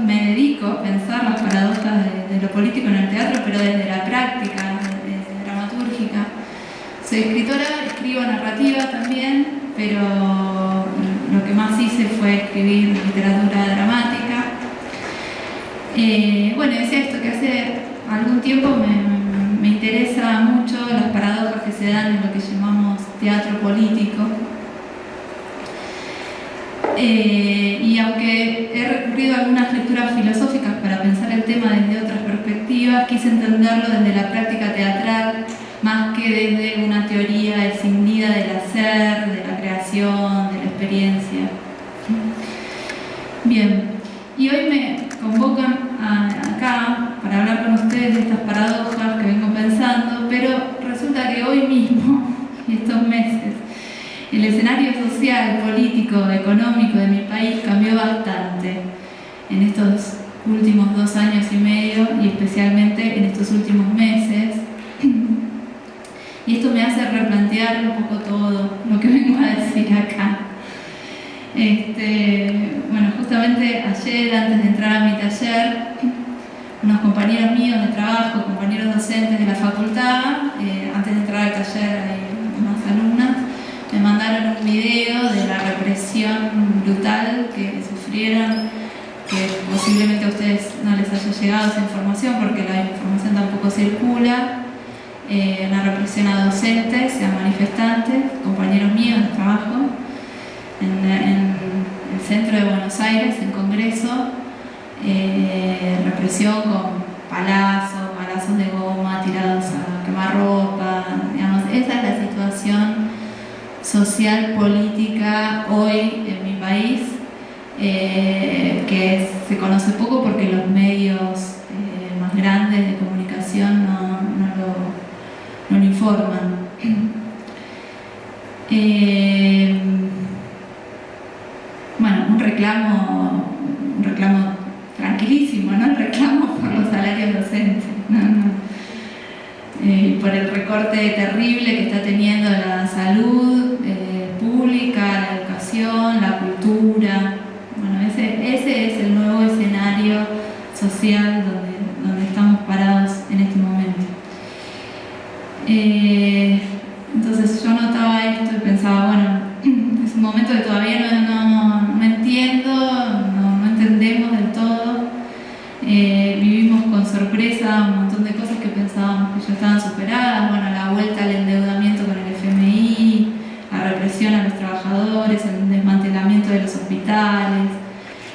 me dedico a pensar las paradojas de lo político en el teatro, pero desde la práctica dramatúrgica. Soy escritora, escribo narrativa también, pero lo que más hice fue escribir literatura dramática. Bueno, decía esto, que hace algún tiempo me interesa mucho las paradojas que se dan en lo que llamamos teatro político. Y aunque he recurrido a algunas lecturas filosóficas para pensar el tema desde otras perspectivas, quise entenderlo desde la práctica teatral, más que desde una teoría escindida del hacer, de la creación, de la experiencia. Bien, y hoy me convocan acá para hablar con ustedes de estas paradojas que vengo pensando, pero resulta que hoy mismo, y estos meses, el escenario social, político, económico de mi país cambió bastante en estos últimos 2 años y medio y especialmente en estos últimos meses. Y esto me hace replantear un poco todo lo que vengo a decir acá. Bueno, justamente ayer, antes de entrar a mi taller, unos compañeros míos de trabajo, compañeros docentes de la facultad, antes de entrar al taller hay unas alumnas, me mandaron un video de la represión brutal que sufrieron, que posiblemente a ustedes no les haya llegado esa información porque la información tampoco circula. Una represión a docentes, a manifestantes, compañeros míos de trabajo, en el centro de Buenos Aires, en Congreso. Represión con palazos de goma tirados a quemarropa, digamos. Esa es la situación social, política hoy en mi país, que se conoce poco porque los medios más grandes de comunicación no lo informan. Bueno, un reclamo tranquilísimo, ¿no? El reclamo por los salarios docentes, por el recorte terrible que está teniendo la salud pública, la educación, la cultura. Bueno, ese es el nuevo escenario social donde estamos parados en este momento. Entonces yo notaba esto y pensaba, bueno, es un momento que todavía no entiendo, no entendemos del todo. Vivimos con sorpresa un montón de cosas que pensábamos que ya estaban superadas. Bueno, la vuelta al endeudamiento con el FMI, la represión a los trabajadores, el desmantelamiento de los hospitales,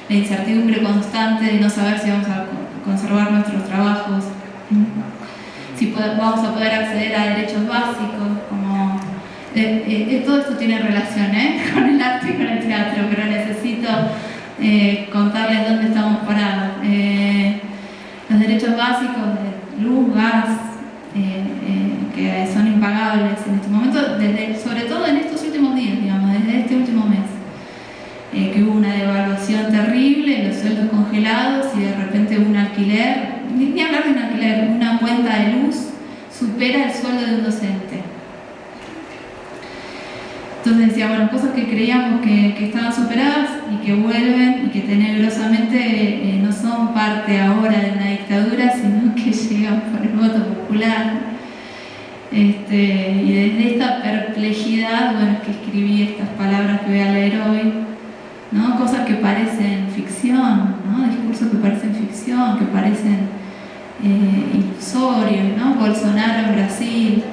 la incertidumbre constante de no saber si vamos a conservar nuestros trabajos, si vamos a poder acceder a derechos básicos, como todo esto tiene relación con el arte y con el teatro, pero necesito contarles dónde estamos parados. Los derechos básicos de luz, gas, que son impagables en este momento, sobre todo en estos últimos días, digamos, desde este último mes, que hubo una devaluación terrible, los sueldos congelados y de repente un alquiler, ni hablar de un alquiler, una cuenta de luz supera el sueldo de un docente. Entonces decía, bueno, cosas que creíamos que estaban superadas y que vuelven y que tenebrosamente no son parte ahora de una dictadura, sino que llegan por el voto popular. Y desde esta perplejidad, bueno, es que escribí estas palabras que voy a leer hoy, ¿no? Cosas que parecen ficción, ¿no? Discursos que parecen ficción, que parecen ilusorios, ¿no? Bolsonaro en Brasil.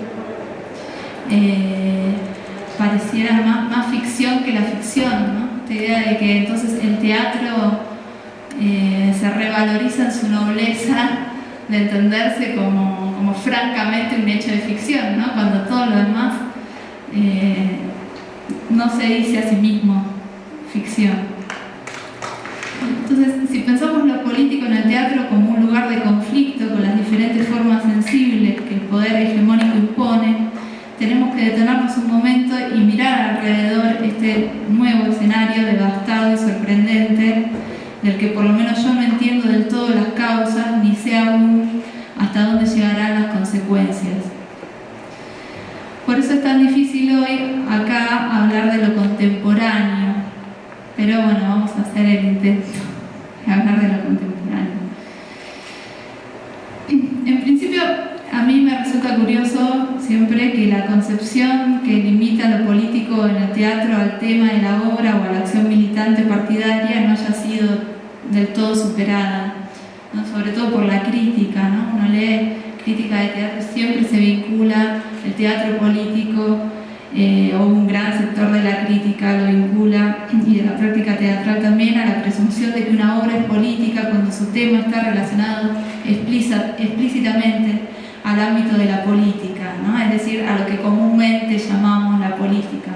Pareciera más ficción que la ficción, ¿no? Esta idea de que entonces el teatro se revaloriza en su nobleza de entenderse como francamente un hecho de ficción, ¿no? Cuando todo lo demás no se dice a sí mismo ficción. Entonces, si pensamos lo político en el teatro como un lugar de conflicto con las diferentes formas sensibles que el poder hegemónico impone, tenemos que detenernos un momento y mirar alrededor este nuevo escenario devastado y sorprendente, del que por lo menos yo no entiendo del todo las causas, ni sé aún hasta dónde llegarán las consecuencias. Por eso es tan difícil hoy acá hablar de lo contemporáneo, pero bueno, vamos a hacer el intento de hablar de lo contemporáneo. siempre que la concepción que limita lo político en el teatro al tema de la obra o a la acción militante partidaria no haya sido del todo superada, ¿no? Sobre todo por la crítica, ¿no? Uno lee crítica de teatro, siempre se vincula el teatro político, o un gran sector de la crítica lo vincula, y de la práctica teatral también, a la presunción de que una obra es política cuando su tema está relacionado explícitamente al ámbito de la política, ¿no? Es decir, a lo que comúnmente llamamos la política.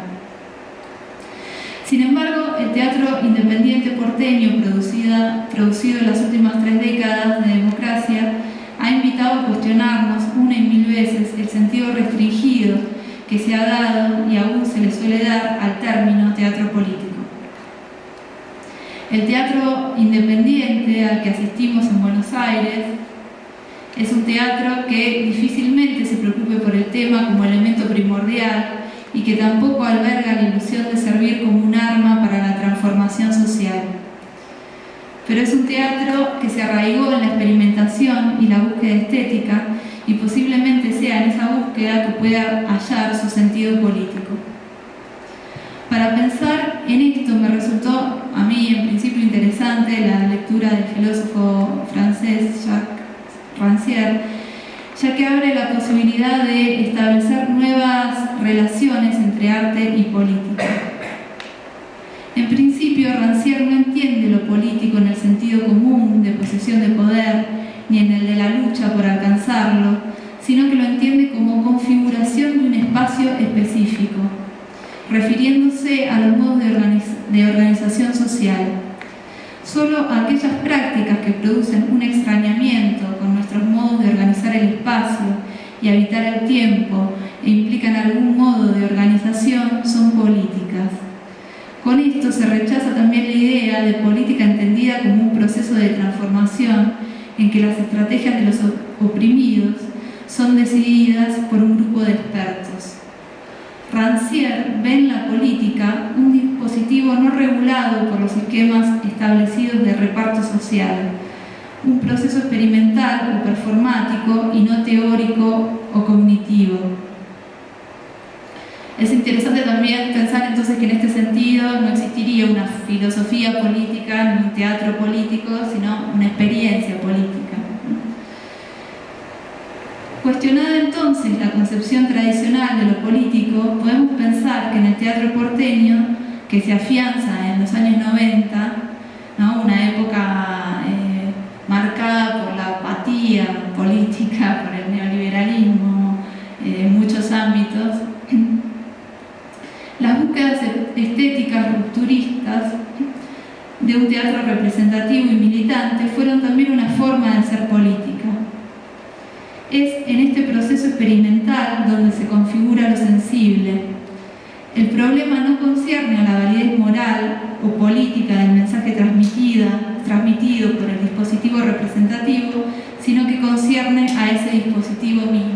Sin embargo, el teatro independiente porteño, producido en las últimas 3 décadas de democracia, ha invitado a cuestionarnos una y mil veces el sentido restringido que se ha dado y aún se le suele dar al término teatro político. El teatro independiente al que asistimos en Buenos Aires es un teatro que difícilmente se preocupe por el tema como elemento primordial y que tampoco alberga la ilusión de servir como un arma para la transformación social. Pero es un teatro que se arraigó en la experimentación y la búsqueda estética, y posiblemente sea en esa búsqueda que pueda hallar su sentido político. Para pensar en esto me resultó a mí en principio interesante la lectura del filósofo francés Jacques Rancière, ya que abre la posibilidad de establecer nuevas relaciones entre arte y política. En principio, Rancière no entiende lo político en el sentido común de posesión de poder, ni en el de la lucha por alcanzarlo, sino que lo entiende como configuración de un espacio específico, refiriéndose a los modos de organización social. Solo aquellas prácticas que producen un extrañamiento con nuestros modos de organizar el espacio y habitar el tiempo e implican algún modo de organización son políticas. Con esto se rechaza también la idea de política entendida como un proceso de transformación en que las estrategias de los oprimidos son decididas por un grupo de expertos. Rancière ve en la política un dispositivo no regulado por los esquemas establecidos de reparto social, un proceso experimental o performático y no teórico o cognitivo. Es interesante también pensar entonces que en este sentido no existiría una filosofía política ni un teatro político, sino una experiencia política. Cuestionada entonces la concepción tradicional de lo político, podemos pensar que en el teatro porteño, que se afianza en los años 90, ¿no? Una época marcada por la apatía política, por el neoliberalismo, en muchos ámbitos, las búsquedas estéticas rupturistas de un teatro representativo y militante fueron también una forma de ser política. Es en este proceso experimental donde se configura lo sensible. El problema no concierne a la validez moral o política del mensaje transmitido por el dispositivo representativo, sino que concierne a ese dispositivo mismo.